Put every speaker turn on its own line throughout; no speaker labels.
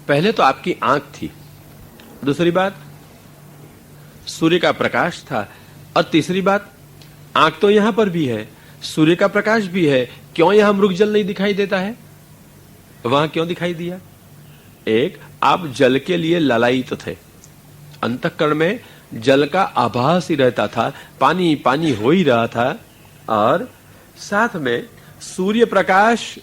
पहले तो आपकी आंख थी, दूसरी बात सूर्य का प्रकाश था, और तीसरी बात आंख तो यहां पर भी है, सूर्य का प्रकाश भी है, क्यों यहां मृगजल नहीं दिखाई देता है, वहां क्यों दिखाई दिया? एक, आप जल के लिए ललायित थे, अंतःकरण में जल का आभास ही रहता था, पानी पानी हो ही रहा था, और साथ में सूर्य प्रकाश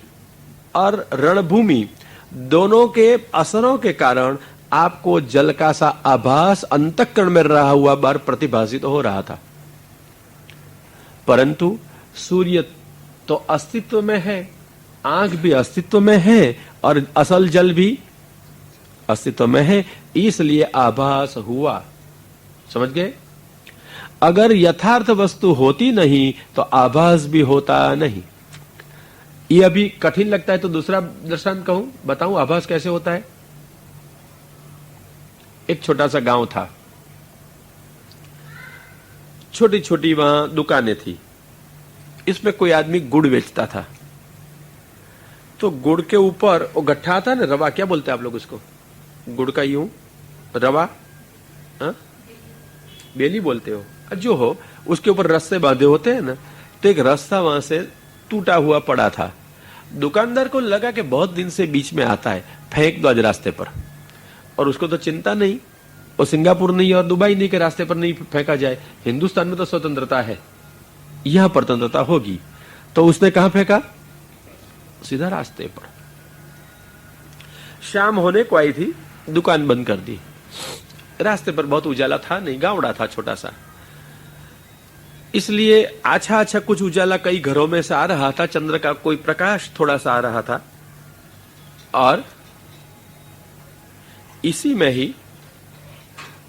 और रणभूमि दोनों के असरों के कारण आपको जल का सा आभास अंतःकरण में रहा हुआ बार प्रतिभासित हो रहा था। परंतु सूर्य तो अस्तित्व में है, आंख भी अस्तित्व में है, और असल जल भी अस्तित्व में है, इसलिए आभास हुआ। समझ गए? अगर यथार्थ वस्तु होती नहीं तो आभास भी होता नहीं। ये अभी कठिन लगता है तो दूसरा दृष्टांत कहूं, बताऊं आभास कैसे होता है। एक छोटा सा गांव था, छोटी छोटी वहां दुकानें थी, इसमें कोई आदमी गुड़ बेचता था। तो गुड़ के ऊपर वो गट्ठा आता ना, रवा क्या बोलते हैं आप लोग उसको, गुड़ का यूं रवा, बेली बोलते हो, जो हो, उसके ऊपर रस्से बांधे होते हैं ना, तो एक रस्सा वहां से टूटा हुआ पड़ा था। दुकानदार को लगा कि बहुत दिन से बीच में आता है, फेंक दो आज रास्ते पर, और उसको तो चिंता नहीं, वो सिंगापुर नहीं और दुबई नहीं के रास्ते पर नहीं फेंका जाए, हिंदुस्तान में तो स्वतंत्रता है, यहां परतंत्रता होगी। तो उसने कहां फेंका? सीधा रास्ते पर। शाम होने को आई थी, दुकान बंद कर दी। रास्ते पर बहुत उजाला था नहीं, गावड़ा था छोटा सा, इसलिए अच्छा अच्छा कुछ उजाला कई घरों में से आ रहा था, चंद्र का कोई प्रकाश थोड़ा सा आ रहा था, और इसी में ही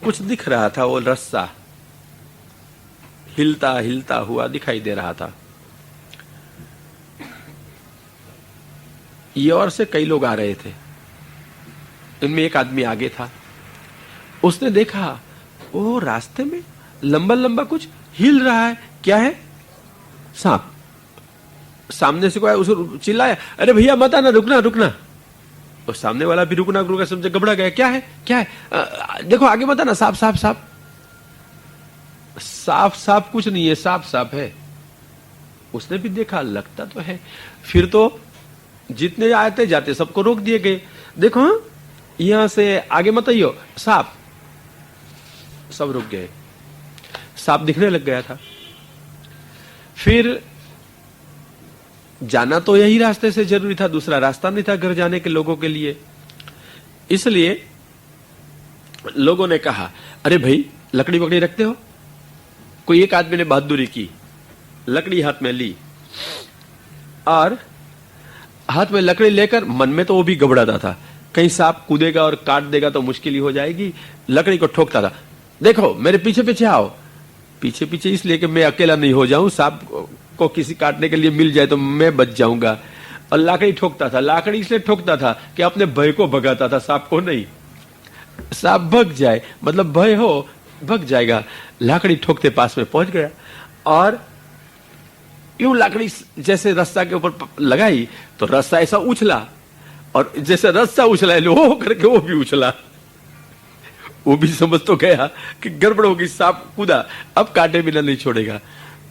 कुछ दिख रहा था, वो रस्सा हिलता हिलता हुआ दिखाई दे रहा था। ये और से कई लोग आ रहे थे, इनमें एक आदमी आगे था, उसने देखा वो रास्ते में लंबा लंबा कुछ हिल रहा है, क्या है? सांप। सामने से कोई उसे चिल्लाया, अरे भैया मत आना, रुकना रुकना। और सामने वाला भी रुकना रुकना समझे, घबरा गया, क्या है क्या है, देखो आगे मत आना, सांप सांप सांप। सांप सांप कुछ नहीं है, सांप सांप है। उसने भी देखा, लगता तो है। फिर तो जितने आते जाते सबको रोक दिए गए, देखो यहां से आगे मत आइयो, सांप। सब रुक गए, सांप दिखने लग गया था। फिर जाना तो यही रास्ते से जरूरी था, दूसरा रास्ता नहीं था घर जाने के लोगों के लिए। इसलिए लोगों ने कहा, अरे भाई लकड़ी वकड़ी रखते हो? कोई एक आदमी ने बहादुरी की, लकड़ी हाथ में ली, और हाथ में लकड़ी लेकर मन में तो वो भी घबराता था, कहीं सांप कूदेगा और काट देगा तो मुश्किल ही हो जाएगी। लकड़ी को ठोकता था, देखो मेरे पीछे पीछे आओ। पीछे पीछे इसलिए कि मैं अकेला नहीं हो जाऊं, सांप को किसी काटने के लिए मिल जाए तो मैं बच जाऊंगा। और लाकड़ी ठोकता था, लाकड़ी इसलिए ठोकता था कि अपने भय को भगाता था, सांप को नहीं। सांप भग जाए मतलब भय हो, भग जाएगा। लाकड़ी ठोकते पास में पहुंच गया, और यूं लाकड़ी जैसे रस्सा के ऊपर लगाई तो रस्सा ऐसा उछला, और जैसे रस्सा उछला लो करके वो भी उछला। वो भी समझ तो गया कि गड़बड़ होगी, सांप कूदा, अब काटे बिना नहीं छोड़ेगा।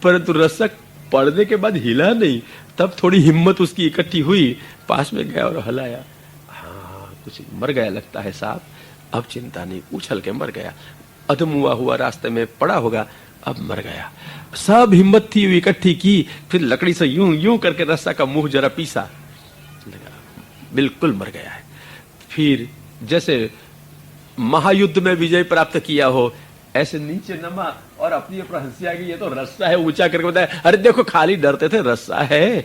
परंतु रस्सा पड़ने के बाद हिला नहीं, तब थोड़ी हिम्मत उसकी इकट्ठी हुई, पास में गया और हलाया। हाँ, कुछ मर गया लगता है सांप, अब चिंता नहीं, उछल के मर गया। अधमुआ हुआ रास्ते में पड़ा होगा, अब मर गया। सब हिम्मत थी इकट्ठी की, फिर लकड़ी से यूं यूं करके रस्सा का मुंह जरा पीसा, बिल्कुल मर गया है। फिर जैसे महायुद्ध में विजय प्राप्त किया हो, ऐसे नीचे नमा और अपनी ऊपर हंसी आ गई, ये तो रस्सा है, ऊंचा करके बताया, अरे देखो खाली डरते थे, रस्सा है।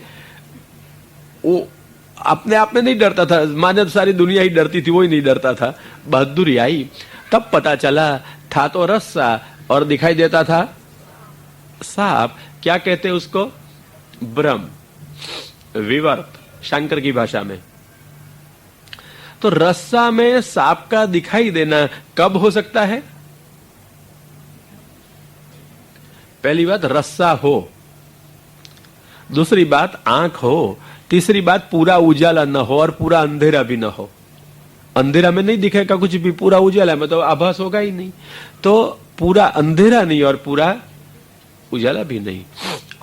वो अपने आप में नहीं डरता था, मानव सारी दुनिया ही डरती थी, वो ही नहीं डरता था। बहादुरी आई, तब पता चला था तो रस्सा और दिखाई देता था सांप। क्या कहते उसको? ब्रह्म, विवर्त, शंकर की भाषा में। तो रस्सा में सांप का दिखाई देना कब हो सकता है? पहली बात रस्सा हो, दूसरी बात आंख हो, तीसरी बात पूरा उजाला न हो और पूरा अंधेरा भी न हो। अंधेरा में नहीं दिखेगा कुछ भी, पूरा उजाला में तो आभास होगा ही नहीं। तो पूरा अंधेरा नहीं और पूरा उजाला भी नहीं।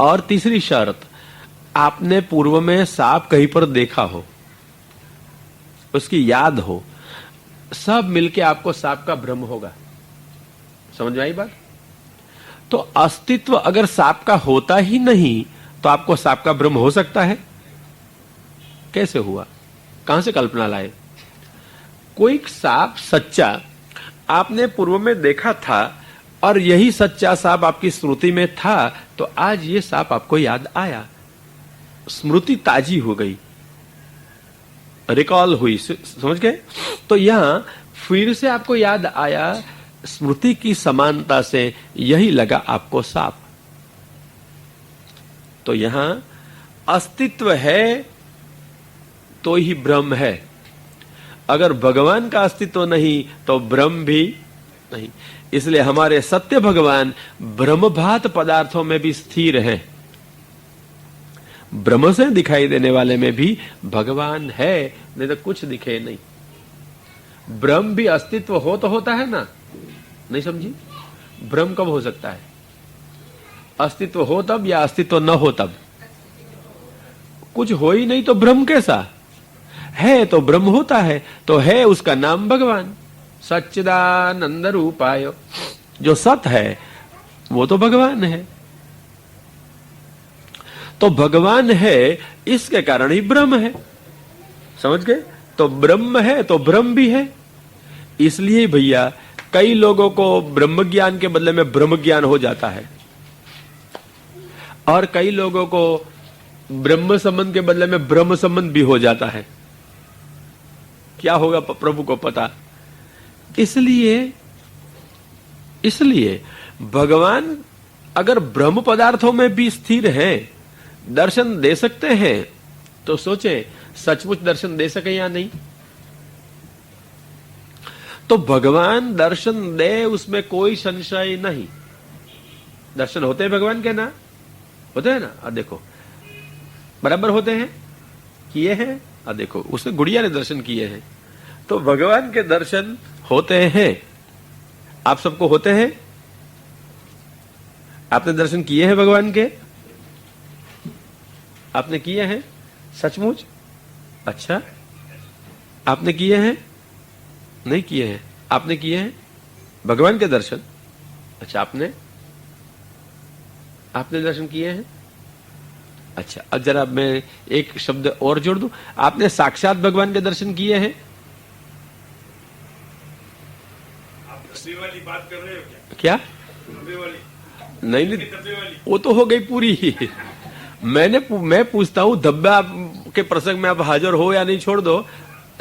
और तीसरी शर्त, आपने पूर्व में सांप कहीं पर देखा हो, उसकी याद हो, सब मिलके आपको सांप का भ्रम होगा। समझ में आई बात? तो अस्तित्व अगर सांप का होता ही नहीं तो आपको सांप का भ्रम हो सकता है? कैसे हुआ? कहां से कल्पना लाए? कोई सांप सच्चा आपने पूर्व में देखा था और यही सच्चा सांप आपकी स्मृति में था, तो आज ये सांप आपको याद आया, स्मृति ताजी हो गई, रिकॉल हुई। समझ गए? तो यहां फिर से आपको याद आया, स्मृति की समानता से यही लगा आपको सांप। तो यहां अस्तित्व है तो ही ब्रह्म है। अगर भगवान का अस्तित्व नहीं तो ब्रह्म भी नहीं। इसलिए हमारे सत्य भगवान ब्रह्मभात पदार्थों में भी स्थिर हैं। ब्रह्म से दिखाई देने वाले में भी भगवान है, नहीं तो कुछ दिखे नहीं। ब्रह्म भी अस्तित्व हो तो होता है ना, नहीं समझी? ब्रह्म कब हो सकता है? अस्तित्व हो तब या अस्तित्व न हो तब? कुछ हो ही नहीं तो ब्रह्म कैसा है? तो ब्रह्म होता है तो है, उसका नाम भगवान। सच्चिदानंद रूपाय, जो सत है वो तो भगवान है। तो भगवान है, इसके कारण ही ब्रह्म है। समझ गए? तो ब्रह्म है तो ब्रह्म भी है। इसलिए भैया कई लोगों को ब्रह्म ज्ञान के बदले में ब्रह्म ज्ञान हो जाता है, और कई लोगों को ब्रह्म संबंध के बदले में ब्रह्म संबंध भी हो जाता है। क्या होगा प्रभु को पता। इसलिए भगवान अगर ब्रह्म पदार्थों में भी स्थिर हैं, दर्शन दे सकते हैं, तो सोचें सचमुच दर्शन दे सके या नहीं। तो भगवान दर्शन दे, उसमें कोई संशय नहीं। दर्शन होते हैं भगवान के ना? होते हैं ना? देखो बराबर होते हैं, किए हैं। देखो उसने गुड़िया ने दर्शन किए हैं, तो भगवान के दर्शन होते हैं। आप सबको होते हैं? आपने दर्शन किए हैं भगवान के? आपने किए हैं सचमुच? अच्छा, आपने किए हैं? नहीं किए हैं? आपने किए हैं भगवान के दर्शन? अच्छा, आपने दर्शन किए हैं? अच्छा, अब जरा मैं एक शब्द और जोड़ दूं, आपने साक्षात भगवान के दर्शन किए हैं?
आप डब्बे वाली बात कर रहे हो
क्या?
डब्बे वाली?
नहीं,
डब्बे वाली
वो तो हो गई पूरी। मैं पूछता हूं, धब्बा के प्रसंग में आप हाजिर हो या नहीं, छोड़ दो।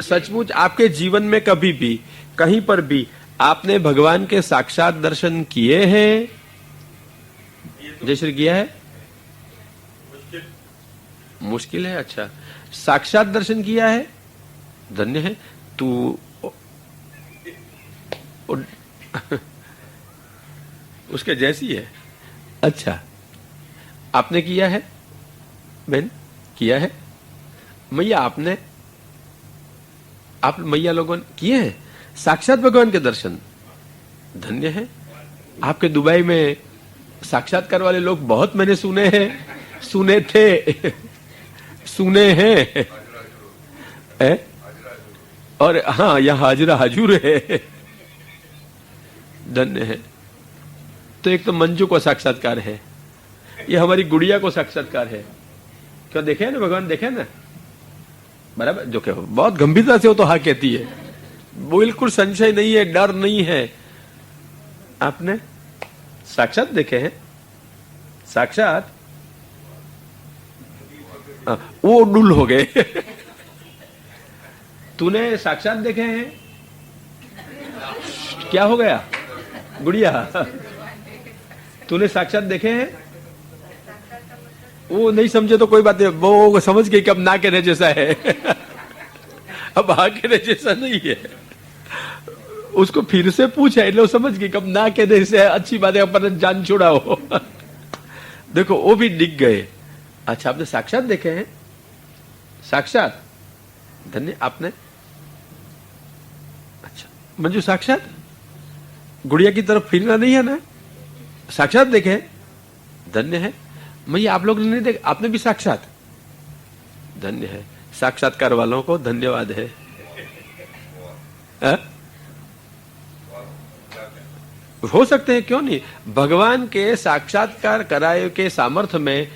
सचमुच आपके जीवन में कभी भी कहीं पर भी आपने भगवान के साक्षात दर्शन किए हैं? जय श्री किया है? मुश्किल है। अच्छा, साक्षात दर्शन किया है? धन्य है तू। उसके जैसी है। अच्छा, आपने किया है बहन? किया है मैया? आप मैया लोगों ने किए हैं साक्षात भगवान के दर्शन? धन्य है। आपके दुबई में साक्षात्कार वाले लोग बहुत मैंने सुने हैं, सुने थे, सुने हैं और हाँ, यहां हाजरा हजूर है। धन्य है। तो एक तो मंजू को साक्षात्कार है, ये हमारी गुड़िया को साक्षात्कार है। क्या देखे ना भगवान? देखे ना बराबर? जो कहो बहुत गंभीरता से वो तो हाँ कहती है, बिल्कुल संशय नहीं है, डर नहीं है। आपने साक्षात देखे हैं? साक्षात वो डुल हो गए। तूने साक्षात देखे हैं? क्या हो गया गुड़िया? तूने साक्षात देखे हैं? वो नहीं समझे तो कोई बात नहीं, वो समझ गई कि अब ना कहने जैसा है। अब हाँ कहने जैसा नहीं है। उसको फिर से पूछा, लो समझ गई कब ना कहने से अच्छी बात है, अपन जान छुड़ाओ। देखो वो भी डिग गए। अच्छा, आपने साक्षात देखे हैं? साक्षात? धन्य। आपने अच्छा, मंजू साक्षात गुड़िया की तरफ फिरना नहीं है ना, साक्षात देखे, धन्य है। मैया आप लोग ने नहीं देख, आपने भी साक्षात, धन्य है। साक्षात्कार वालों को धन्यवाद है। हो सकते हैं, क्यों नहीं, भगवान के साक्षात्कार कराए के सामर्थ्य में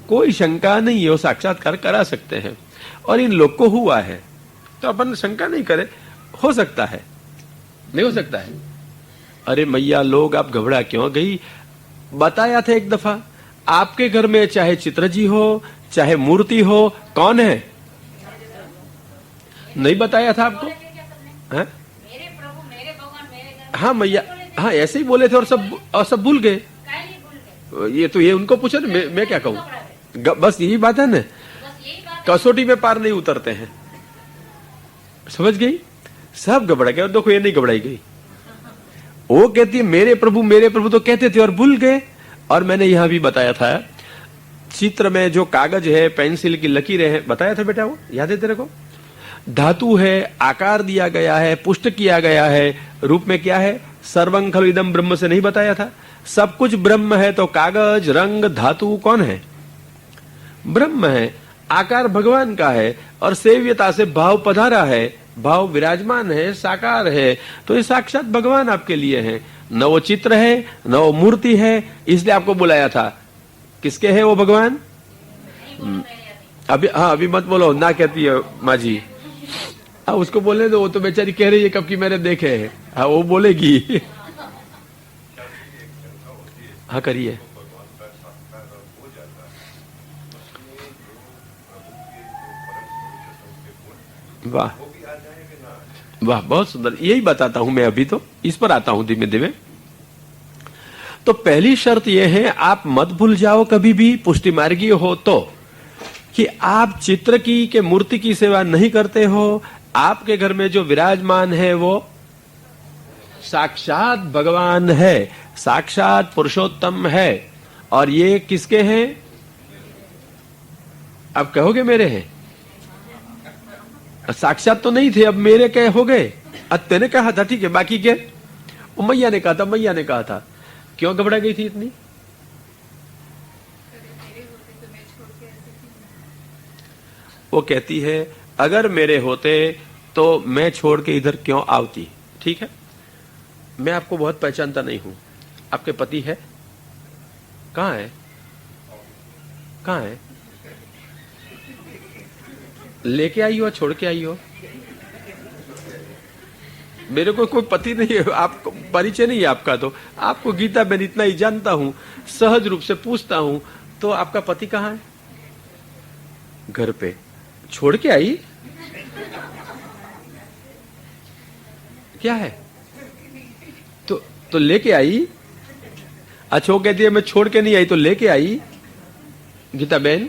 कोई शंका नहीं है, वो साक्षात्कार करा सकते हैं और इन लोग को हुआ है, तो अपन शंका नहीं करें, हो सकता है, नहीं हो सकता है। अरे मैया लोग आप घबरा क्यों गई, बताया था एक दफा, आपके घर में चाहे चित्र जी हो चाहे मूर्ति हो, कौन है, नहीं बताया था आपको? हाँ हाँ मैया, हाँ ऐसे ही बोले थे और सब भूल गए। ये उनको पूछो ना, मैं क्या कहूँ, बस यही बात है ना, कसौटी में पार नहीं उतरते हैं, समझ गई, सब घबरा गए। और देखो ये नहीं घबराई गई, वो कहती है मेरे प्रभु तो कहते थे और भूल गए। और मैंने यहां भी बताया था, चित्र में जो कागज है, पेंसिल की लकीरें हैं, बताया था बेटा, वो याद है तेरे को, धातु है, आकार दिया गया है, पुष्ट किया गया है, रूप में क्या है, सर्वं खलु इदं ब्रह्म से नहीं बताया था, सब कुछ ब्रह्म है, तो कागज रंग धातु कौन है, ब्रह्म है, आकार भगवान का है और सेव्यता से भाव पधारा है, भाव विराजमान है, साकार है, तो ये साक्षात भगवान आपके लिए है। न वो चित्र है न वो मूर्ति है, इसलिए आपको बुलाया था। किसके है वो भगवान? अभी हाँ अभी मत बोलो, ना कहती है माँ जी, हाँ उसको बोलने दो, वो तो बेचारी कह रही है कब की मैंने देखे है, हाँ वो बोलेगी। हाँ करिए। वाह वाह, बहुत सुंदर, यही बताता हूं मैं, अभी तो इस पर आता हूं धीमे धीमे। तो पहली शर्त यह है, आप मत भूल जाओ कभी भी, पुष्टि मार्गीय हो तो, कि आप चित्र की के मूर्ति की सेवा नहीं करते हो, आपके घर में जो विराजमान है वो साक्षात भगवान है, साक्षात पुरुषोत्तम है। और ये किसके हैं? आप कहोगे मेरे हैं, साक्षात तो नहीं थे, अब मेरे कह हो गए। तेने कहा था ठीक है, बाकी के मैया ने कहा था, मैया ने कहा था। क्यों घबरा गई थी इतनी? वो कहती है अगर मेरे होते तो मैं छोड़ के इधर क्यों आवती। ठीक है, मैं आपको बहुत पहचानता नहीं हूं, आपके पति है? कहां है, कहां है? लेके आई हो, छोड़ के आई हो? मेरे को कोई पति नहीं है, आपको परिचय नहीं है आपका, तो आपको गीता मैं इतना ही जानता हूं, सहज रूप से पूछता हूं, तो आपका पति कहां है? घर पे। छोड़ के आई? क्या है? तो लेके आई? अच्छा वो कहती है मैं छोड़ के नहीं आई, तो लेके आई? गीता बहन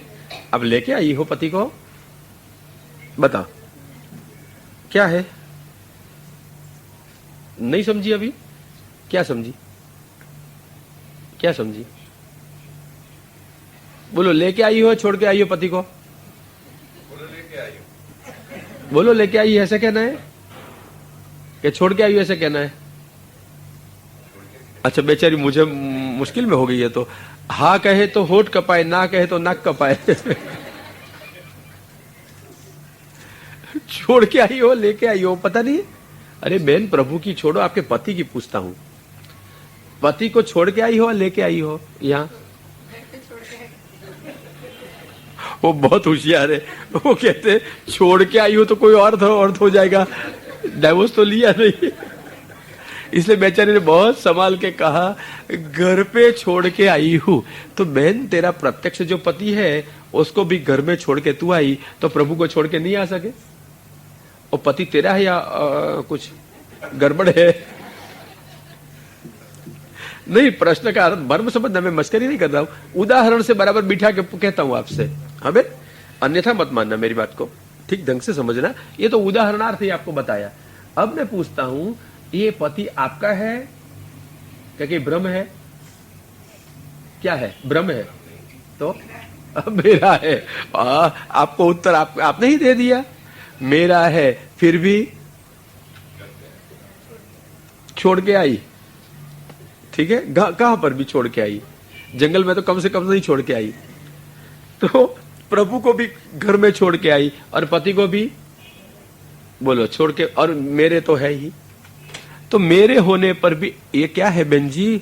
अब लेके आई हो पति को, बता क्या है? नहीं समझी अभी? क्या समझी, क्या समझी? बोलो लेके आई हो, छोड़ के आई हो पति को?
बोलो लेके आई हो।
बोलो लेके आई, ऐसे कहना है कि छोड़ के आई हो, ऐसे कहना है? अच्छा बेचारी मुझे मुश्किल में हो गई है, तो हाँ कहे तो होठ कपाए, ना कहे तो नाक कपाए। छोड़ के आई हो, लेके आई हो, पता नहीं। अरे बहन प्रभु की छोड़ो, आपके पति की पूछता हूं, पति को छोड़ के आई हो, लेके आई हो यहाँ? वो बहुत होशियार है, वो कहते छोड़ के आई हो तो कोई और हो जाएगा, डाइवोर्स तो लिया नहीं। इसलिए बेचारे ने बहुत संभाल के कहा घर पे छोड़ के आई हूं। तो बहन तेरा प्रत्यक्ष जो पति है उसको भी घर में छोड़ के तू आई, तो प्रभु को छोड़ के नहीं आ सके? और पति तेरा है या कुछ गड़बड़ है? नहीं, प्रश्न का अर्थ मर्म समझना, मैं मस्करी नहीं कर रहा हूं, उदाहरण से बराबर बिठा के कहता हूं आपसे, हमें अन्यथा मत मानना, मेरी बात को ठीक ढंग से समझना। ये तो उदाहरणार्थ ही आपको बताया। अब मैं पूछता हूं ये पति आपका है क्या ब्रह्म है? क्या है? ब्रह्म है तो मेरा है। आपको उत्तर आपने ही दे दिया, मेरा है, फिर भी छोड़ के आई, ठीक है, कहां पर भी छोड़ के आई, जंगल में तो कम से कम नहीं छोड़ के आई, तो प्रभु को भी घर में छोड़ के आई और पति को भी बोलो छोड़ के, और मेरे तो है ही, तो मेरे होने पर भी ये क्या है बहन जी,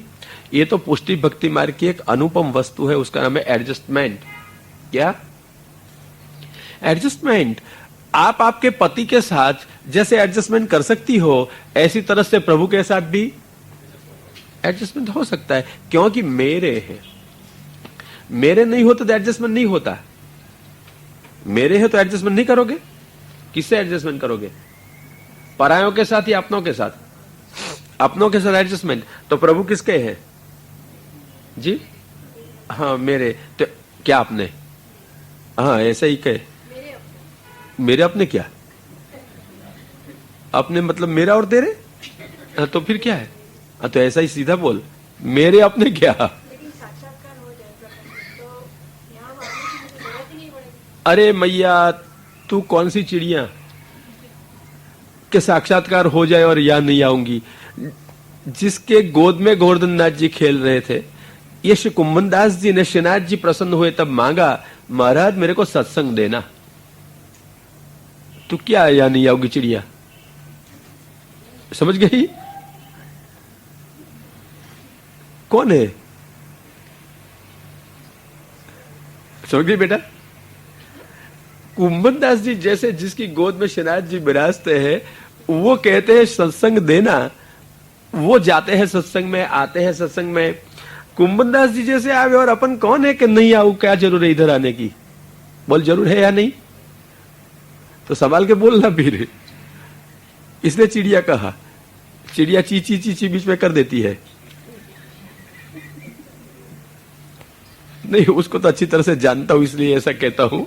ये तो पुष्टि भक्ति मार्ग की एक अनुपम वस्तु है, उसका नाम है एडजस्टमेंट। क्या एडजस्टमेंट? आप आपके पति के साथ जैसे एडजस्टमेंट कर सकती हो, ऐसी तरह से प्रभु के साथ भी एडजस्टमेंट हो सकता है, क्योंकि मेरे हैं। मेरे नहीं होते तो एडजस्टमेंट नहीं होता, मेरे है तो एडजस्टमेंट नहीं करोगे, किससे एडजस्टमेंट करोगे? परायों के साथ या अपनों के साथ? अपनों के साथ एडजस्टमेंट। तो प्रभु किसके हैं जी? हाँ मेरे, तो क्या अपने? हाँ ऐसे ही कहे, मेरे अपने क्या? अपने मतलब मेरा और तेरे? हाँ तो फिर क्या है? हाँ तो ऐसा ही सीधा बोल, मेरे अपने क्या?
साक्षात्कार हो जाएगा तो यहाँ वापस की जरूरत ही नहीं पड़ेगी।
अरे मैया तू कौन सी चिड़िया के साक्षात्कार हो जाए और यहां नहीं आऊंगी? जिसके गोद में गोवर्धन नाथ जी खेल रहे थे, ये श्री कुंभन दास जी ने, श्रीनाथ जी प्रसन्न हुए तब मांगा, महाराज मेरे को सत्संग देना। तू क्या यहां नहीं आओगी चिड़िया? समझ गई कौन है? समझ गई बेटा? कुंभन दास जी जैसे जिसकी गोद में श्रीनाथ जी विराजते हैं, वो कहते हैं सत्संग देना, वो जाते हैं सत्संग में, आते हैं सत्संग में। कुंभन दास जी जैसे आवे और अपन कौन है कि नहीं आऊ? क्या जरूर है इधर आने की? बोल जरूर है या नहीं? तो संभाल के बोलना फिर। इसने चिड़िया कहा, चिड़िया चीची चीची बीच में कर देती है। नहीं, उसको तो अच्छी तरह से जानता हूं इसलिए ऐसा कहता हूं।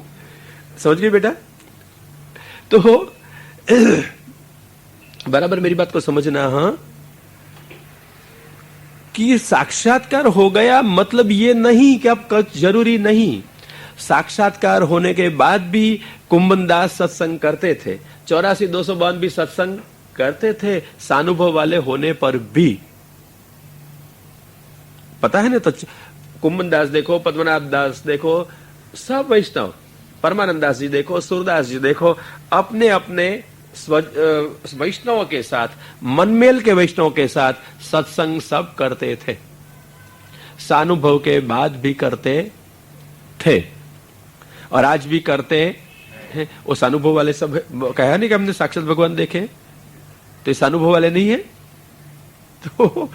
समझ गई बेटा? तो बराबर मेरी बात को समझना। हाँ, कि साक्षात्कार हो गया मतलब ये नहीं कि अब जरूरी नहीं। साक्षात्कार होने के बाद भी कुंभन दास सत्संग करते थे, 84-252 भी सत्संग करते थे, सानुभव वाले होने पर भी। पता है ना? तो कुंभन दास देखो, पद्मनाभ दास देखो, सब वैष्णव, परमानंद दास जी देखो, सूरदास जी देखो, अपने अपने वैष्णवों के साथ, मनमेल के वैष्णव के साथ सत्संग सब करते थे, सानुभव के बाद भी करते थे और आज भी करते हैं। वो सानुभव वाले सब कहा नहीं कि हमने साक्षात भगवान देखे, तो इस अनुभव वाले नहीं है। तो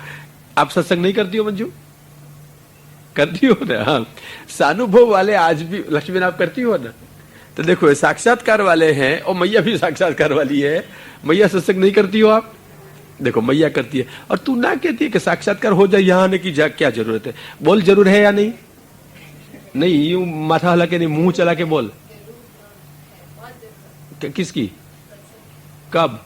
आप सत्संग नहीं करती हो मंजू? करती हो ना? हाँ, सानुभव वाले आज भी, लक्ष्मी आप करती हो ना? तो देखो ये साक्षात्कार वाले हैं, और मैया भी साक्षात्कार वाली है। मैया सत्संग नहीं करती हो आप? देखो मैया करती है, और तू ना कहती है कि साक्षात्कार हो जाए, यहां आने की क्या जरूरत है? बोल जरूर है या नहीं? नहीं, यूं माथा हला के नहीं, मुंह चला के बोल। किसकी? कब?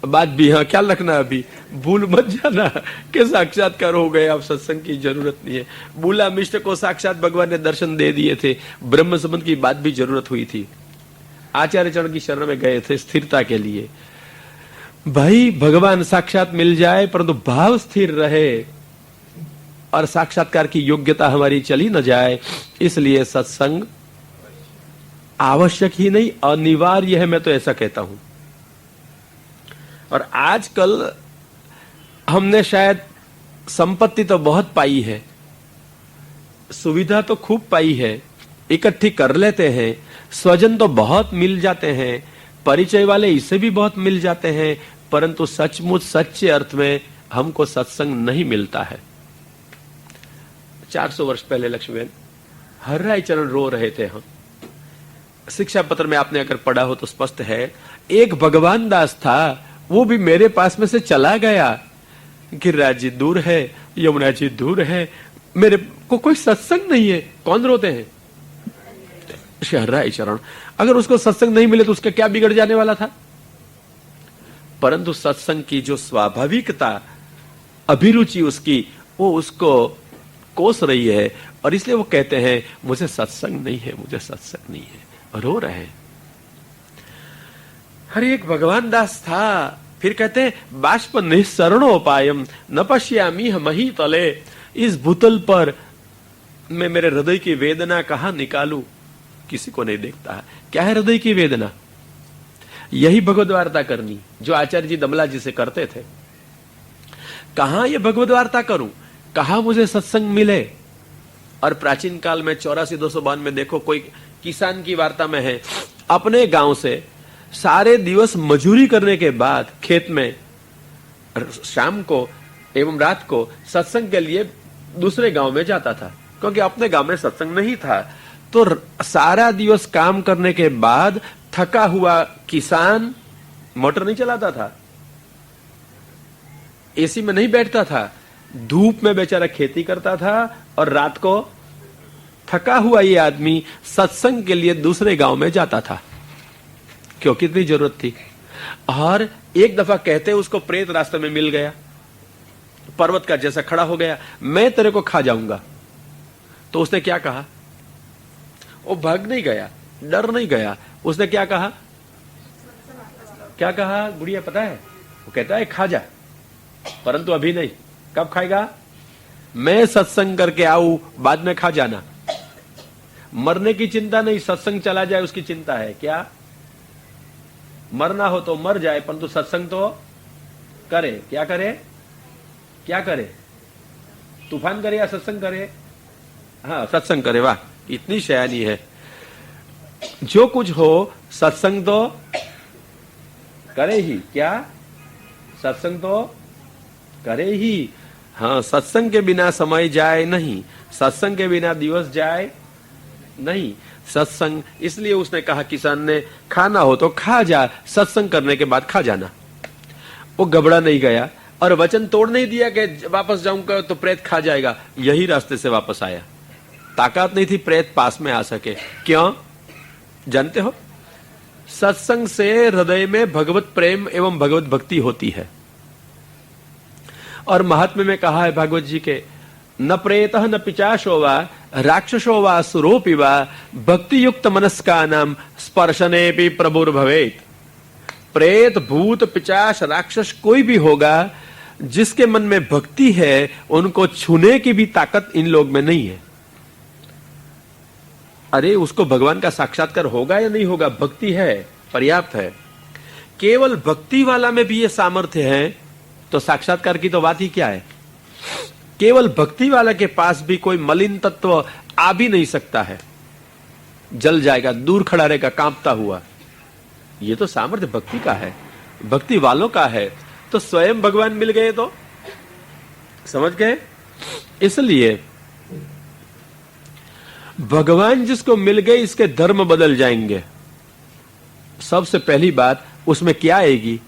बात भी, हाँ ख्याल रखना, अभी भूल मत जाना कि साक्षात्कार हो गए, अब सत्संग की जरूरत नहीं है। बूला मिश्र को साक्षात भगवान ने दर्शन दे दिए थे, ब्रह्म संबंध की बात भी जरूरत हुई थी, आचार्य चरण की शरण में गए थे स्थिरता के लिए। भाई भगवान साक्षात मिल जाए परंतु भाव स्थिर रहे और साक्षात्कार की योग्यता हमारी चली न जाए, इसलिए सत्संग आवश्यक ही नहीं, अनिवार्य है, मैं तो ऐसा कहता हूं। और आजकल हमने शायद संपत्ति तो बहुत पाई है, सुविधा तो खूब पाई है, इकट्ठी कर लेते हैं, स्वजन तो बहुत मिल जाते हैं, परिचय वाले इससे भी बहुत मिल जाते हैं, परंतु सचमुच सच्चे अर्थ में हमको सत्संग नहीं मिलता है। 400 वर्ष पहले लक्ष्मीबेन हर्राई चरण रो रहे थे हम। शिक्षा पत्र में आपने अगर पढ़ा हो तो स्पष्ट है, एक भगवान दास था, वो भी मेरे पास में से चला गया। गिरिराज जी दूर है, यमुना जी दूर है, मेरे को कोई सत्संग नहीं है, कौन रोते हैं? हर्राई चरण। अगर उसको सत्संग नहीं मिले तो उसका क्या बिगड़ जाने वाला था? परंतु सत्संग की जो स्वाभाविकता, अभिरुचि उसकी, वो उसको कोस रही है, और इसलिए वो कहते हैं मुझे सत्संग नहीं है, मुझे सत्संग नहीं है, रो रहे हैं। हर एक भगवान दास था, फिर कहते हैं बाष्प निःसरणोपायम न पश्यामी मही तले, इस भूतल पर मैं मेरे हृदय की वेदना कहां निकालूं, किसी को नहीं देखता है। क्या है हृदय की वेदना? यही भगवद वार्ता करनी जो आचार्य जी दमला जी से करते थे। कहां ये भगवद वार्ता करूं, कहां मुझे सत्संग मिले। और प्राचीन काल में 84-252 में देखो, कोई किसान की वार्ता में है, अपने गांव से सारे दिवस मजूरी करने के बाद खेत में शाम को एवं रात को सत्संग के लिए दूसरे गांव में जाता था, क्योंकि अपने गांव में सत्संग नहीं था। तो सारा दिवस काम करने के बाद थका हुआ किसान मोटर नहीं चलाता था, एसी में नहीं बैठता था, धूप में बेचारा खेती करता था, और रात को थका हुआ ये आदमी सत्संग के लिए दूसरे गांव में जाता था। क्यों? कितनी जरूरत थी। और एक दफा कहते उसको प्रेत रास्ते में मिल गया, पर्वत का जैसा खड़ा हो गया, मैं तेरे को खा जाऊंगा। तो उसने क्या कहा? वो भाग नहीं गया, डर नहीं गया। उसने क्या कहा? क्या कहा गुड़िया पता है? वो कहता है खा जा, परंतु अभी नहीं। कब खाएगा? मैं सत्संग करके आऊं, बाद में खा जाना। मरने की चिंता नहीं, सत्संग चला जाए उसकी चिंता है। क्या? मरना हो तो मर जाए, परंतु सत्संग तो करे। क्या करे? क्या करे? तूफान करे या सत्संग करे? हाँ, सत्संग करे। वाह, इतनी शयानी है। जो कुछ हो सत्संग तो करे ही। क्या? सत्संग तो करे ही। हाँ, सत्संग के बिना समय जाए नहीं, सत्संग के बिना दिवस जाए नहीं। सत्संग, इसलिए उसने कहा किसान ने, खाना हो तो खा जा, सत्संग करने के बाद खा जाना। वो घबरा नहीं गया और वचन तोड़ नहीं दिया कि वापस जाऊंगा तो प्रेत खा जाएगा। यही रास्ते से वापस आया। ताकत नहीं थी प्रेत पास में आ सके। क्यों जानते हो? सत्संग से हृदय में भगवत प्रेम एवं भगवत भक्ति होती है। और महात्म्य में कहा है भागवत जी के, न प्रेतः न पिचाशो वा राक्षसो वा सुरोपि वा भक्ति युक्त मनस्कानाम स्पर्शनेपि प्रभुर्भवेत्। प्रेत, भूत, पिचाश, राक्षस कोई भी होगा, जिसके मन में भक्ति है, उनको छूने की भी ताकत इन लोग में नहीं है। अरे उसको भगवान का साक्षात्कार होगा या नहीं होगा? भक्ति है, पर्याप्त है। केवल भक्ति वाला में भी ये सामर्थ्य है, तो साक्षात्कार की तो बात ही क्या है। केवल भक्ति वाला के पास भी कोई मलिन तत्व आ भी नहीं सकता है, जल जाएगा, दूर खड़ा रहेगा कांपता हुआ। ये तो सामर्थ्य भक्ति का है, भक्ति वालों का है। तो स्वयं भगवान मिल गए तो समझ गए। इसलिए भगवान जिसको मिल गए, इसके धर्म बदल जाएंगे। सबसे पहली बात उसमें क्या आएगी?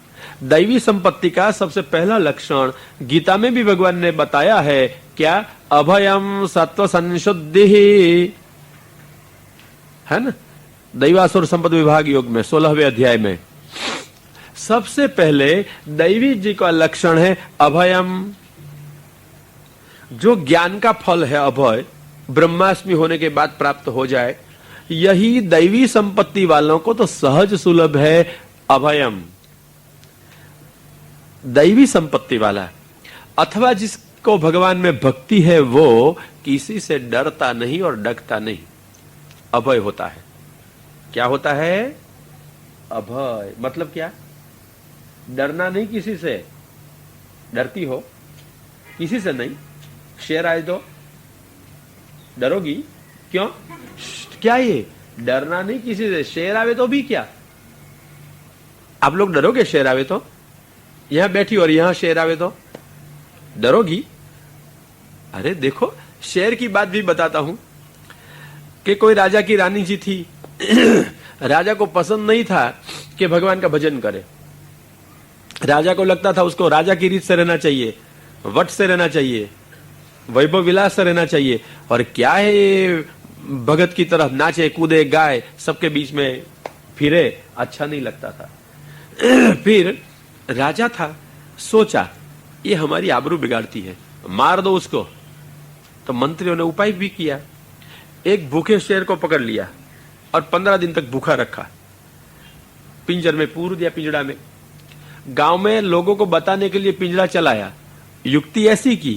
दैवी संपत्ति का सबसे पहला लक्षण गीता में भी भगवान ने बताया है। क्या? अभयम सत्व संशुद्धि, है ना, दैवासुर संपद विभाग योग में 16वें अध्याय में। सबसे पहले दैवी जी का लक्षण है अभयम। जो ज्ञान का फल है अभय, ब्रह्मास्मि होने के बाद प्राप्त हो जाए, यही दैवी संपत्ति वालों को तो सहज सुलभ है। अभयम दैवी संपत्ति वाला, अथवा जिसको भगवान में भक्ति है, वो किसी से डरता नहीं और डरता नहीं, अभय होता है। क्या होता है? अभय मतलब क्या? डरना नहीं किसी से। डरती हो? किसी से नहीं। शेर आए तो डरोगी? क्यों? क्या ये? डरना नहीं किसी से। शेर आवे तो भी क्या? आप लोग डरोगे शेर आवे तो? यहां बैठी और यहां शेर आवे तो डरोगी? अरे देखो, शेर की बात भी बताता हूं कि कोई राजा की रानी जी थी। राजा को पसंद नहीं था कि भगवान का भजन करे। राजा को लगता था उसको राजा की रीत से रहना चाहिए, वट से रहना चाहिए, वैभव विलास से रहना चाहिए। और क्या है, भगत की तरह नाचे कूदे गाए, सबके बीच में फिरे, अच्छा नहीं लगता था। फिर राजा था, सोचा ये हमारी आबरू बिगाड़ती है, मार दो उसको। तो मंत्रियों ने उपाय भी किया। एक भूखे शेर को पकड़ लिया और 15 दिन तक भूखा रखा, पिंजर में पूर दिया, पिंजड़ा में। गांव में लोगों को बताने के लिए पिंजरा चलाया। युक्ति ऐसी की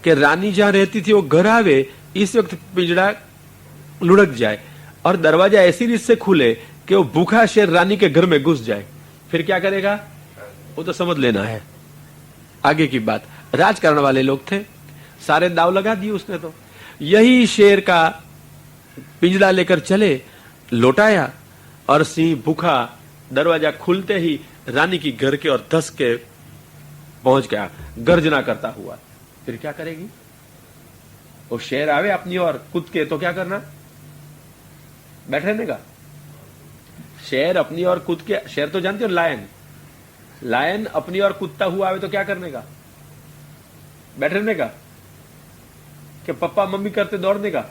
कि रानी जहां रहती थी वो घर आवे, इस वक्त पिंजरा लुढ़क जाए और दरवाजा ऐसी रीत से खुले कि वो भूखा शेर रानी के घर में घुस जाए। फिर क्या करेगा वो तो समझ लेना है, आगे की बात। राजकारण वाले लोग थे, सारे दाव लगा दिए उसने। तो यही शेर का पिंजरा लेकर चले, लौटाया और सिंह भूखा दरवाजा खुलते ही रानी की घर के और धस के पहुंच गया, गर्जना करता हुआ। फिर क्या करेगी वो? शेर आवे अपनी ओर कूद के तो क्या करना? बैठ रहने का। शेर अपनी ओर कूद के, शेर तो जानते हो लायन, लायन अपनी ओर कूदता हुआ आवे तो क्या करने का? बैठ रहने का कि पप्पा मम्मी करते दौड़ने का?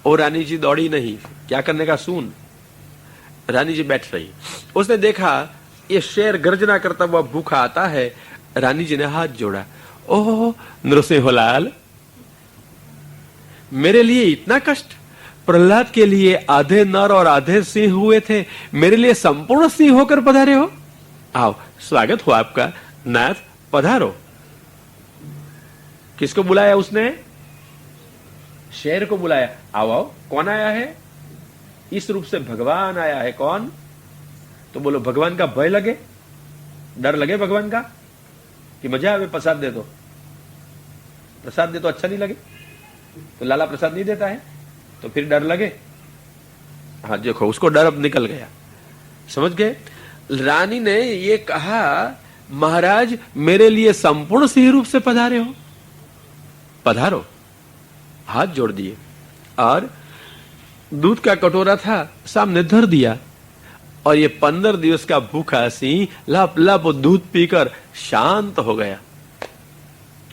और रानी जी दौड़ी नहीं, क्या करने का? सुन, रानी जी बैठ रही। उसने देखा ये शेर गर्जना करता हुआ भूखा आता है। रानी जी ने हाथ जोड़ा, ओह नृसिंहलाल, मेरे लिए इतना कष्ट? प्रहलाद के लिए आधे नर और आधे सिंह हुए थे, मेरे लिए संपूर्ण सिंह होकर पधारे हो? आओ, स्वागत हो आपका, नाथ पधारो। किसको बुलाया उसने? शेर को बुलाया। आओ आओ, कौन आया है? इस रूप से भगवान आया है। कौन? तो बोलो, भगवान का भय लगे, डर लगे भगवान का, कि मजा आवे प्रसाद दे दो? प्रसाद दे तो अच्छा नहीं लगे? तो लाला प्रसाद नहीं देता है तो फिर डर लगे? हाँ देखो, उसको डर अब निकल गया। समझ गए? रानी ने ये कहा, महाराज मेरे लिए संपूर्ण सिंह रूप से पधारे हो, पधारो। हाथ जोड़ दिए और दूध का कटोरा था सामने धर दिया और ये 15 दिवस का भूखा सिंह लप लप दूध पीकर शांत हो गया।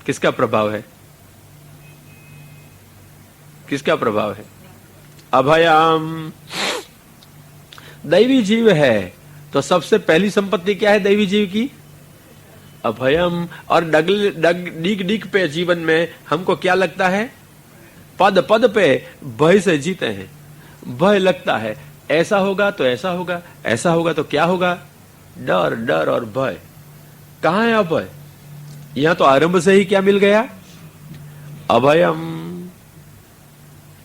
किसका प्रभाव है? किसका प्रभाव है? अभयम। दैवी जीव है तो सबसे पहली संपत्ति क्या है दैवी जीव की? अभयम। और डीग डीग पे जीवन में हमको क्या लगता है? पद पद पे भय से जीते हैं। भय लगता है, ऐसा होगा तो ऐसा होगा, ऐसा होगा तो क्या होगा? डर डर और भय। कहां है अभय? यहां तो आरंभ से ही क्या मिल गया? अभयम।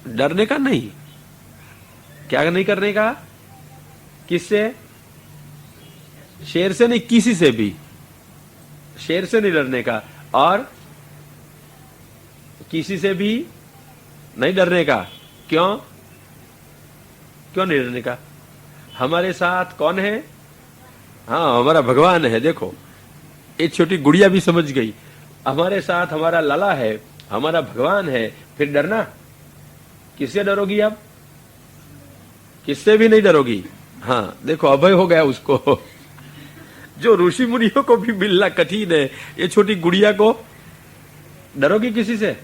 डरने का नहीं। क्या नहीं करने का? किससे? शेर से नहीं, किसी से भी। शेर से नहीं डरने का और किसी से भी नहीं डरने का। क्यों? क्यों नहीं डरने का? हमारे साथ कौन है? हाँ, हमारा भगवान है। देखो, एक छोटी गुड़िया भी समझ गई, हमारे साथ हमारा लाला है, हमारा भगवान है। फिर डरना किससे डरोगी? आप किससे भी नहीं डरोगी। हाँ देखो, अभय हो गया उसको। जो ऋषि मुनियों को भी मिलना कठिन है, ये छोटी गुड़िया को डरोगी किसी से?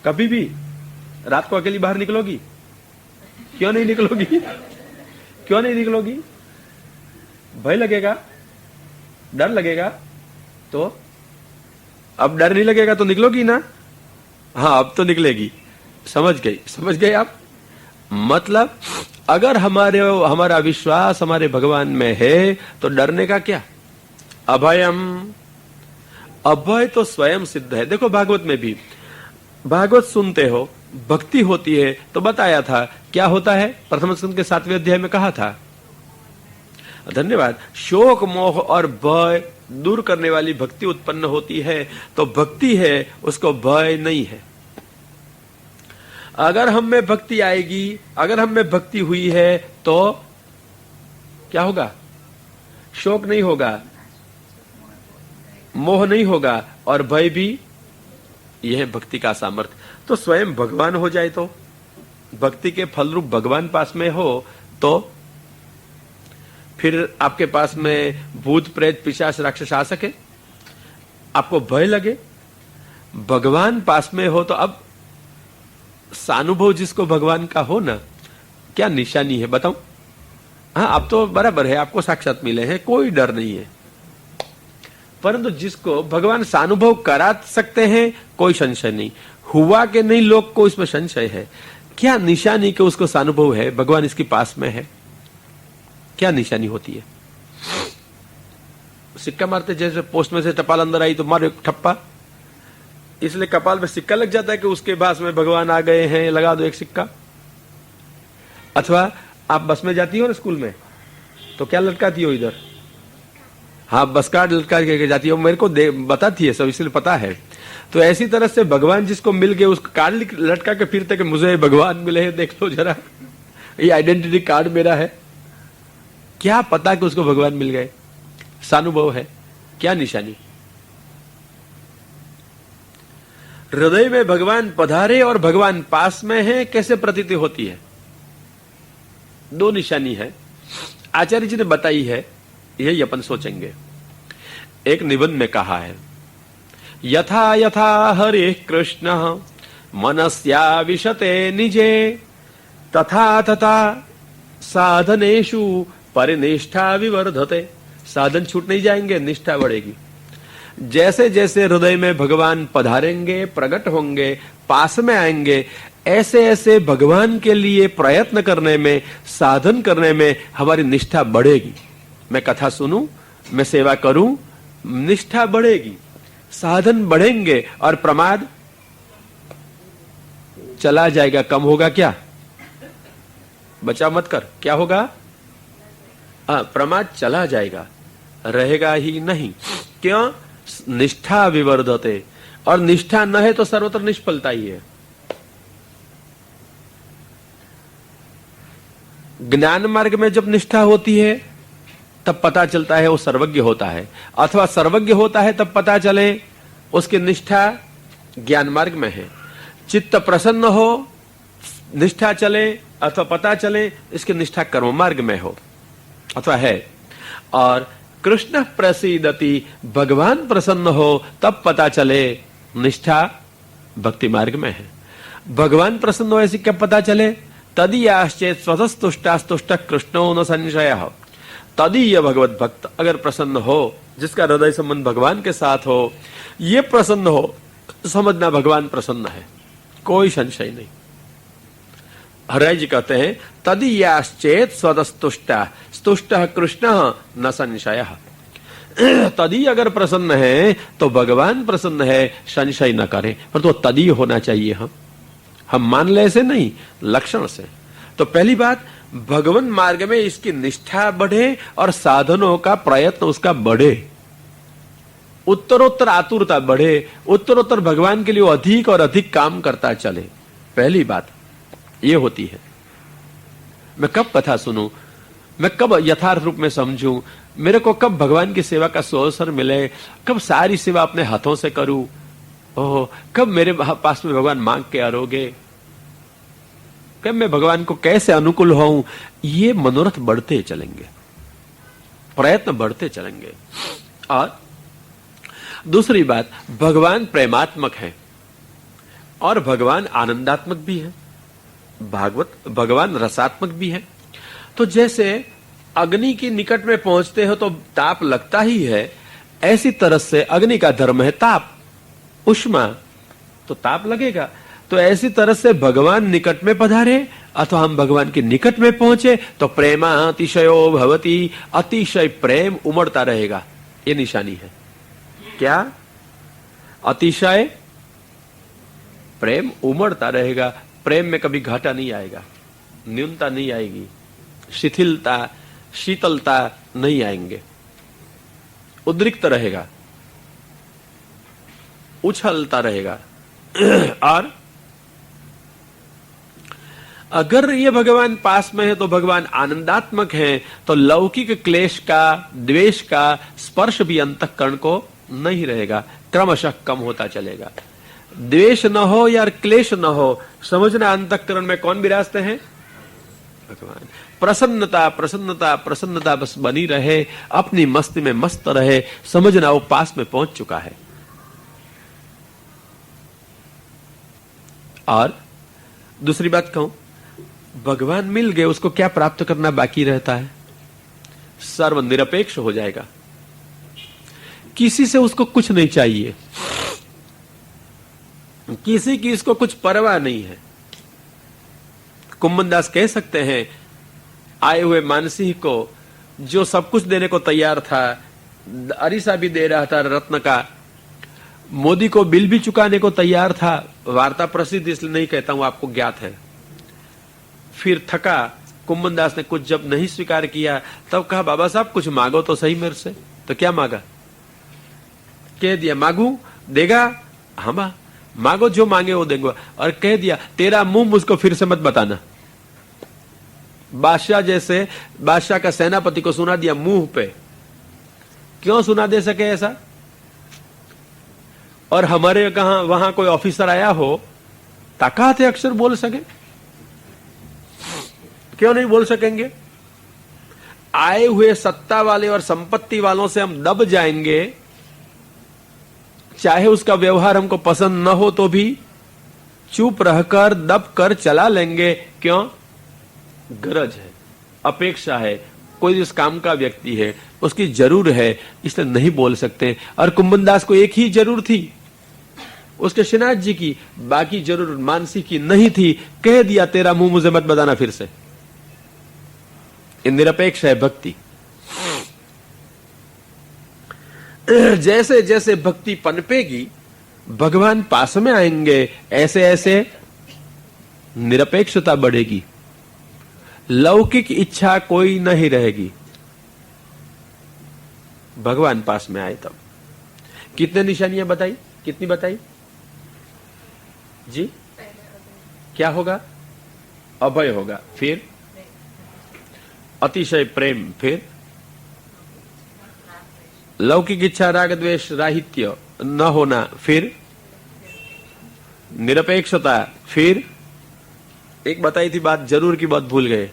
कभी भी? रात को अकेली बाहर निकलोगी? क्यों नहीं निकलोगी? क्यों नहीं निकलोगी? भय लगेगा, डर लगेगा। तो अब डर नहीं लगेगा तो निकलोगी ना? हाँ, अब तो निकलेगी। समझ गई? समझ गए आप? मतलब अगर हमारा विश्वास हमारे भगवान में है तो डरने का क्या? अभयम। अभय तो स्वयं सिद्ध है। देखो, भागवत में भी, भागवत सुनते हो, भक्ति होती है तो बताया था क्या होता है। प्रथम स्कंद के 7वें अध्याय में कहा था। धन्यवाद। शोक मोह और भय दूर करने वाली भक्ति उत्पन्न होती है तो भक्ति है, उसको भय नहीं है। अगर हम में भक्ति आएगी, अगर हम में भक्ति हुई है तो क्या होगा? शोक नहीं होगा, मोह नहीं होगा और भय भी। यह है भक्ति का सामर्थ्य। तो स्वयं भगवान हो जाए तो, भक्ति के फलरूप भगवान पास में हो तो फिर आपके पास में भूत प्रेत पिशाच राक्षस आ सके? आपको भय लगे? भगवान पास में हो तो अब सानुभव जिसको भगवान का हो ना, क्या निशानी है बताऊं? हाँ, आप तो बराबर है, आपको साक्षात मिले हैं, कोई डर नहीं है। परंतु जिसको भगवान सानुभव करा सकते हैं, कोई संशय नहीं। हुआ कि नहीं, लोग को इसमें संशय है। क्या निशानी कि उसको सानुभव है, भगवान इसके पास में है? क्या निशानी होती है? सिक्का मारते, जैसे पोस्ट में से टपाल अंदर आई तो मारो एक ठप्पा, इसलिए कपाल में सिक्का लग जाता है कि उसके पास में भगवान आ गए हैं, लगा दो एक सिक्का। अथवा आप बस में जाती हो ना स्कूल में, तो क्या लटकाती हो इधर? हाँ, बस कार्ड लटका के जाती हो, मेरे को बताती है सब, इसलिए पता है। तो ऐसी तरह से भगवान जिसको मिल गए उसको कार्ड लटका के फिरते कि मुझे भगवान मिले हैं, देख लो जरा, ये आइडेंटिटी कार्ड मेरा है। क्या पता कि उसको भगवान मिल गए, सानुभव है, क्या निशानी? हृदय में भगवान पधारे और भगवान पास में है, कैसे प्रतीति होती है? दो निशानी है, आचार्य जी ने बताई है, यही अपन सोचेंगे। एक निबंध में कहा है, यथा यथा हरे कृष्ण मनस्या विशते निजे तथा तथा साधनेषु परिनिष्ठा विवर्धते। साधन छूट नहीं जाएंगे, निष्ठा बढ़ेगी। जैसे जैसे हृदय में भगवान पधारेंगे, प्रकट होंगे, पास में आएंगे, ऐसे ऐसे भगवान के लिए प्रयत्न करने में, साधन करने में हमारी निष्ठा बढ़ेगी। मैं कथा सुनूं, मैं सेवा करूं, निष्ठा बढ़ेगी, साधन बढ़ेंगे और प्रमाद चला जाएगा, कम होगा। क्या बचा मत कर, क्या होगा? प्रमाद चला जाएगा, रहेगा ही नहीं। क्यों? निष्ठा विवर्धते, और निष्ठा न है तो सर्वत्र निष्फलता ही है। ज्ञान मार्ग में जब निष्ठा होती है तब पता चलता है वो सर्वज्ञ होता है, अथवा सर्वज्ञ होता है तब पता चले उसकी निष्ठा ज्ञान मार्ग में है। चित्त प्रसन्न हो, निष्ठा चले, अथवा पता चले इसकी निष्ठा कर्म मार्ग में हो अथवा है। और कृष्ण प्रसीदति, भगवान प्रसन्न हो तब पता चले निष्ठा भक्ति मार्ग में है। भगवान प्रसन्न हो ऐसी कब पता चले? तदीयाश्चेत स्वतस्तुष्टास्तुष्ट कृष्णो न संशयः। तदीय भगवत भक्त अगर प्रसन्न हो, जिसका हृदय संबंध भगवान के साथ हो, ये प्रसन्न हो, समझना भगवान प्रसन्न है, कोई संशय नहीं। हरे जी कहते हैं तदीयाश्चेत स्वतस्तुष्टा स्तुष्ट कृष्ण न संशयः। तदी अगर प्रसन्न है तो भगवान प्रसन्न है, संशय न करें। पर तो तदी होना चाहिए, हम मान ले ऐसे नहीं, लक्षण से। तो पहली बात, भगवान मार्ग में इसकी निष्ठा बढ़े और साधनों का प्रयत्न उसका बढ़े, उत्तरोत्तर आतुरता बढ़े, उत्तरोत्तर भगवान के लिए अधिक और अधिक काम करता चले। पहली बात ये होती है। मैं कब कथा सुनूं, मैं कब यथार्थ रूप में समझूं, मेरे को कब भगवान की सेवा का अवसर मिले, कब सारी सेवा अपने हाथों से करूं, ओह कब मेरे पास में भगवान मांग के आरोगे, कब मैं भगवान को कैसे अनुकूल होऊं, ये मनोरथ बढ़ते चलेंगे, प्रयत्न बढ़ते चलेंगे। और दूसरी बात, भगवान प्रेमात्मक है और भगवान आनंदात्मक भी है, भगवान रसात्मक भी है। तो जैसे अग्नि के निकट में पहुंचते हो तो ताप लगता ही है, ऐसी तरह से अग्नि का धर्म है ताप, उष्मा, तो ताप लगेगा। तो ऐसी तरह से भगवान निकट में पधारे अथवा हम भगवान के निकट में पहुंचे तो प्रेमा अतिशयो भवती, अतिशय प्रेम उमड़ता रहेगा, ये निशानी है। क्या? अतिशय प्रेम उमड़ता रहेगा, प्रेम में कभी घाटा नहीं आएगा, न्यूनता नहीं आएगी, शिथिलता शीतलता नहीं आएंगे, उद्रिक्त रहेगा, उछलता रहेगा। और अगर ये भगवान पास में है तो भगवान आनंदात्मक है, तो लौकिक क्लेश का, द्वेष का स्पर्श भी अंतःकरण को नहीं रहेगा, क्रमशः कम होता चलेगा। द्वेष न हो या क्लेश न हो, समझना अंतःकरण में कौन विराजते हैं? भगवान। प्रसन्नता प्रसन्नता प्रसन्नता बस बनी रहे, अपनी मस्ती में मस्त रहे, समझना वो पास में पहुंच चुका है। और दूसरी बात कहूं, भगवान मिल गए, उसको क्या प्राप्त करना बाकी रहता है? सर्वनिरपेक्ष हो जाएगा, किसी से उसको कुछ नहीं चाहिए, किसी की इसको कुछ परवाह नहीं है। कुंभन दास कह सकते हैं, आए हुए मानसिंह को जो सब कुछ देने को तैयार था, अरीसा भी दे रहा था रत्न का, मोदी को बिल भी चुकाने को तैयार था। वार्ता प्रसिद्ध इसलिए नहीं कहता हूं, आपको ज्ञात है। फिर थका, कुंभन दास ने कुछ जब नहीं स्वीकार किया तब कहा बाबा साहब कुछ मांगो तो सही मेरे से। तो क्या मांगा? कह दिया मांगू देगा, हम मांगो जो मांगे वो देंगे। और कह दिया तेरा मुंह मुझको फिर से मत बताना। बादशाह जैसे बादशाह का सेनापति को सुना दिया मुंह पे, क्यों सुना दे सके ऐसा? और हमारे कहां वहां कोई ऑफिसर आया हो, ताकत है अक्षर बोल सके? क्यों नहीं बोल सकेंगे? आए हुए सत्ता वाले और संपत्ति वालों से हम दब जाएंगे, चाहे उसका व्यवहार हमको पसंद न हो तो भी चुप रहकर दब कर चला लेंगे। क्यों? गरज है, अपेक्षा है, कोई इस काम का व्यक्ति है, उसकी जरूर है, इसलिए नहीं बोल सकते। और कुंभन दास को एक ही जरूर थी, उसके श्रीनाथ जी की, बाकी जरूर मानसी की नहीं थी। कह दिया तेरा मुंह मुझे मत बताना फिर से। निरपेक्ष है भक्ति। जैसे जैसे भक्ति पनपेगी भगवान पास में आएंगे, ऐसे ऐसे निरपेक्षता बढ़ेगी, लौकिक इच्छा कोई नहीं रहेगी। भगवान पास में आए तब। कितने निशानियां बताई? कितनी बताई जी? क्या होगा? अभय होगा, फिर अतिशय प्रेम, फिर लौकिक इच्छा राग द्वेष राहित्य न होना, फिर निरपेक्षता, फिर एक बताई थी बात, जरूर की बात भूल गए।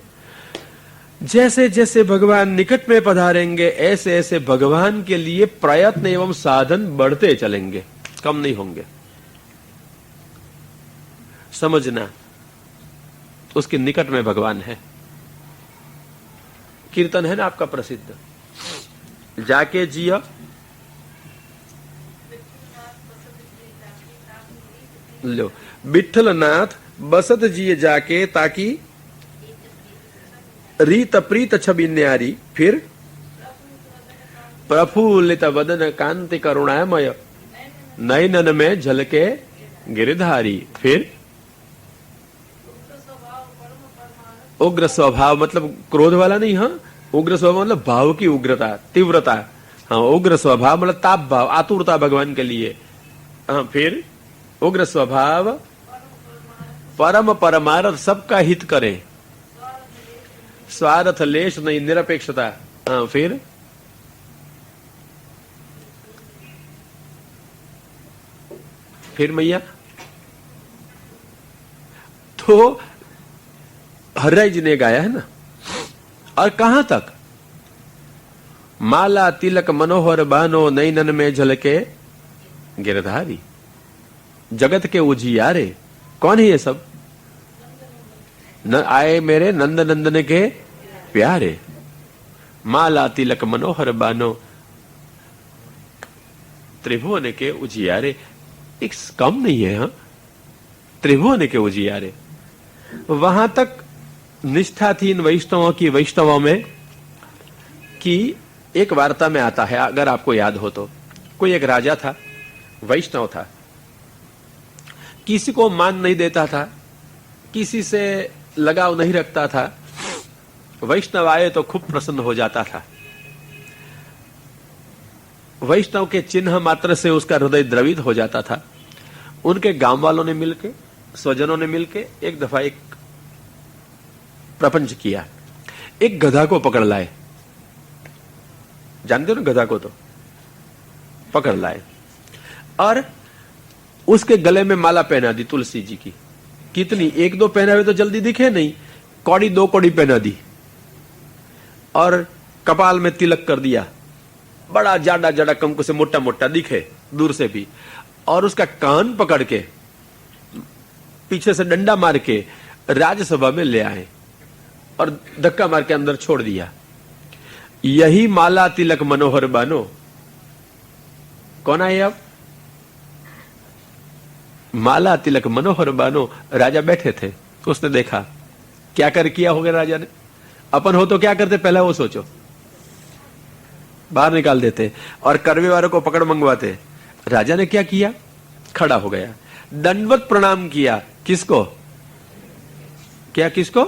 जैसे जैसे भगवान निकट में पधारेंगे ऐसे ऐसे भगवान के लिए प्रयत्न एवं साधन बढ़ते चलेंगे, कम नहीं होंगे। समझना, उसके निकट में भगवान है। कीर्तन है ना आपका प्रसिद्ध, जाके जिया लो, विठ्ठलनाथ बसत जिए जाके ताकि रीत प्रीत छवि न्यारी, फिर प्रफुल्लित वदन कांति करुणामय नयनन में झलके गिरधारी, फिर उग्र स्वभाव, मतलब क्रोध वाला नहीं, हाँ उग्र स्वभाव मतलब भाव की उग्रता, तीव्रता। हाँ उग्र स्वभाव मतलब ताप भाव, आतुरता भगवान के लिए। हाँ फिर उग्र स्वभाव, परम परमार्थ, सबका हित करे, स्वार्थ लेश नहीं, निरपेक्षता। हाँ फिर मैया तो हर्राई जी ने गाया है ना। और कहां तक? माला तिलक मनोहर बानो नैनन में झलके गिरधारी, जगत के उजियारे। कौन है ये सब? न आए मेरे नंद नंदन के प्यारे। माला तिलक मनोहर बानो, त्रिभुवन के उजियारे। एक कम नहीं है, हाँ त्रिभुवन के उजियारे। वहां तक निष्ठा थी इन वैष्णवों की, वैष्णवों में, कि एक वार्ता में आता है, अगर आपको याद हो तो, कोई एक राजा था, वैष्णव था, किसी को मान नहीं देता था, किसी से लगाव नहीं रखता था। वैष्णव आए तो खूब प्रसन्न हो जाता था। वैष्णव के चिन्ह मात्र से उसका हृदय द्रवित हो जाता था। उनके गांव वालों ने मिलके, स्वजनों ने मिलके एक दफा एक प्रपंच किया। एक गधा को पकड़ लाए, जानते हो ना गधा को, तो पकड़ लाए और उसके गले में माला पहना दी तुलसी जी की। कितनी? एक दो पहनावे तो जल्दी दिखे नहीं, कौड़ी दो कौड़ी पहना दी और कपाल में तिलक कर दिया, बड़ा जाडा जाडा कंकु से मोटा मोटा दिखे दूर से भी। और उसका कान पकड़ के पीछे से डंडा मार के राज्यसभा में ले आए और धक्का मार के अंदर छोड़ दिया। यही माला तिलक मनोहर बानो। कौन आए अब? माला तिलक मनोहर बानो। राजा बैठे थे, उसने देखा, क्या कर किया होगा राजा ने? अपन हो तो क्या करते, पहले वो सोचो। बाहर निकाल देते और करवे वालों को पकड़ मंगवाते। राजा ने क्या किया? खड़ा हो गया, दंडवत प्रणाम किया। किसको? क्या किसको?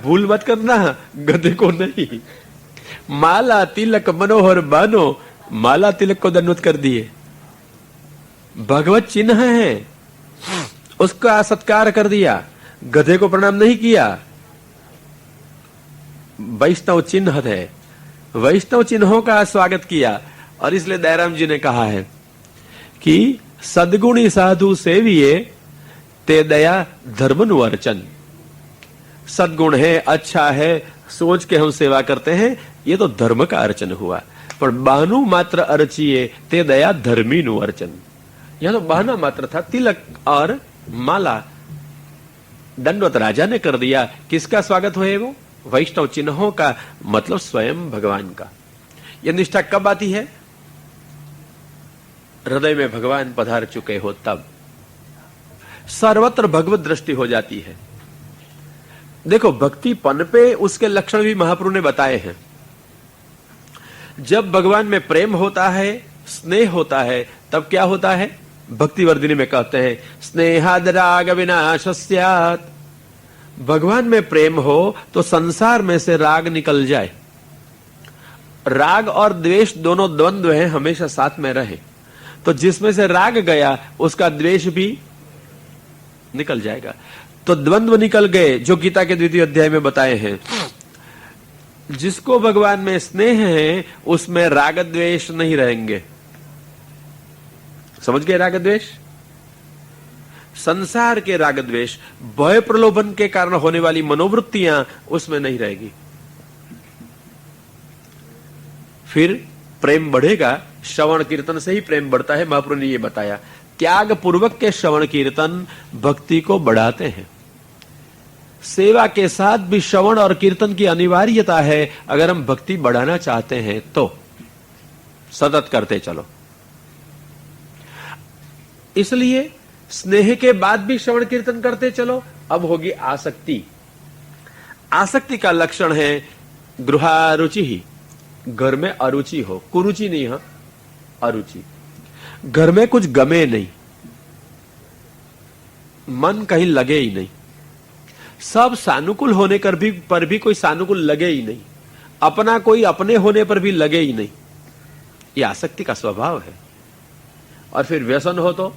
भूल मत करना, गधे को नहीं। माला तिलक मनोहर बानो, माला तिलक को दंडवत कर दिए। भगवत चिन्ह है, उसका सत्कार कर दिया, गधे को प्रणाम नहीं किया। वैष्णव चिन्ह है, वैष्णव चिन्हों का स्वागत किया। और इसलिए दयाराम जी ने कहा है कि सद्गुणी साधु सेविये ते दया धर्मनु अर्चन। सद्गुण है, अच्छा है, सोच के हम सेवा करते हैं, ये तो धर्म का अर्चन हुआ। पर बानु मात्र अर्चिए ते दया धर्मीनु अर्चन। यह तो बहाना मात्र था, तिलक और माला दंडवत राजा ने कर दिया। किसका स्वागत हुए? वो वैष्णव चिन्हों का, मतलब स्वयं भगवान का। यह निष्ठा कब आती है? हृदय में भगवान पधार चुके हो तब सर्वत्र भगवत दृष्टि हो जाती है। देखो, भक्ति पन पे उसके लक्षण भी महाप्रभु ने बताए हैं। जब भगवान में प्रेम होता है, स्नेह होता है, तब क्या होता है? भक्ति वर्धिनी में कहते हैं स्नेहाद राग विनाश स्यात्। भगवान में प्रेम हो तो संसार में से राग निकल जाए। राग और द्वेष दोनों द्वंद्व हैं, हमेशा साथ में रहे। तो जिसमें से राग गया उसका द्वेष भी निकल जाएगा। तो द्वंद्व निकल गए, जो गीता के 2वें अध्याय में बताए हैं। जिसको भगवान में स्नेह है उसमें राग द्वेष नहीं रहेंगे। समझ गए? राग द्वेष, संसार के राग द्वेष, भय प्रलोभन के कारण होने वाली मनोवृत्तियां उसमें नहीं रहेगी। फिर प्रेम बढ़ेगा। श्रवण कीर्तन से ही प्रेम बढ़ता है, महाप्रभु ने ये बताया। त्याग पूर्वक के श्रवण कीर्तन भक्ति को बढ़ाते हैं। सेवा के साथ भी श्रवण और कीर्तन की अनिवार्यता है। अगर हम भक्ति बढ़ाना चाहते हैं तो सतत करते चलो। इसलिए स्नेह के बाद भी श्रवण कीर्तन करते चलो। अब होगी आसक्ति। आसक्ति का लक्षण है गृहारुचि ही, घर में अरुचि हो, कुरुचि नहीं, हाँ अरुचि। घर में कुछ गमे नहीं, मन कहीं लगे ही नहीं, सब सानुकूल होने पर भी कोई सानुकूल लगे ही नहीं, अपना कोई अपने होने पर भी लगे ही नहीं। यह आसक्ति का स्वभाव है। और फिर व्यसन हो तो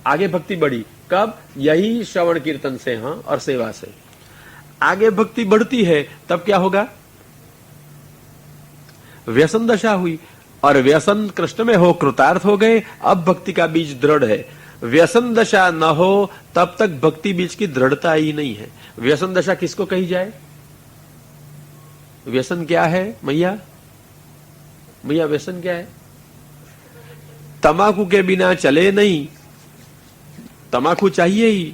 आगे भक्ति बढ़ी। कब? यही श्रवण कीर्तन से, हाँ, और सेवा से आगे भक्ति बढ़ती है। तब क्या होगा? व्यसन दशा हुई, और व्यसन कृष्ण में हो, कृतार्थ हो गए। अब भक्ति का बीज दृढ़ है। व्यसन दशा न हो तब तक भक्ति बीज की दृढ़ता ही नहीं है। व्यसन दशा किसको कही जाए? व्यसन क्या है मैया? मैया व्यसन क्या है? तमाकू के बिना चले नहीं, तमाकू चाहिए ही।